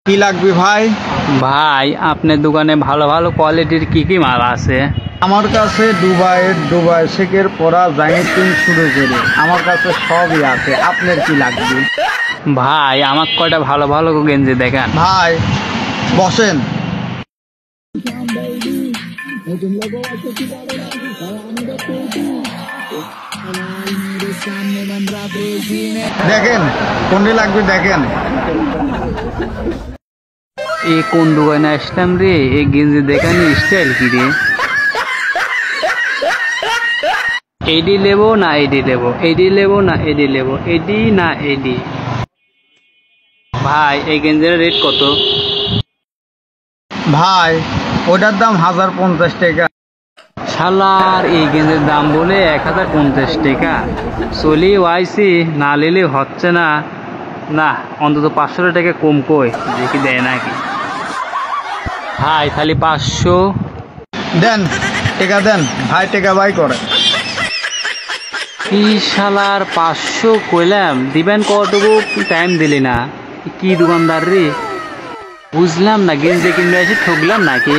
কি লাগবে ভাই? ভাই আপনার দোকানে ভালো ভালো কোয়ালিটির কি কি মাল আছে? আমার কাছে দুবাই শেখের পরা জাইনিং শুরু করে আমার কাছে সবই আছে। আপনার কি লাগবে? ভাই আমার কয়টা ভালো ভালো গেঞ্জি দেখান। ভাই বসেন। দেখেন কোনটি লাগবে দেখেন। এই কোন দোকানে আসলাম রে? এই গেঞ্জি দেখানি স্টাইল কি রে? এডি লেবো না এডি লেবো, এডি লেবো না এডি লেবো, এডি না এডি? ভাই এই গেঞ্জির রেট কত? ভাই ওটার দাম 1050 টাকা। শালার এই গেঞ্জির দাম বলে 1050 টাকা? চলি আইসি না নিলে হচ্ছে না। না অন্তত 500 টাকা কম কই দেখি দেয় নাকি। ভাই খালি 500 দেন, টাকা দেন ভাই, টাকা বাই করে। কি শালার 500 কইলাম দিবেন কতটুকু টাইম দিলি না? কি দোকানদার রে? বুঝলাম না, গেঞ্জি কিনবে এসে ঠকলাম নাকি?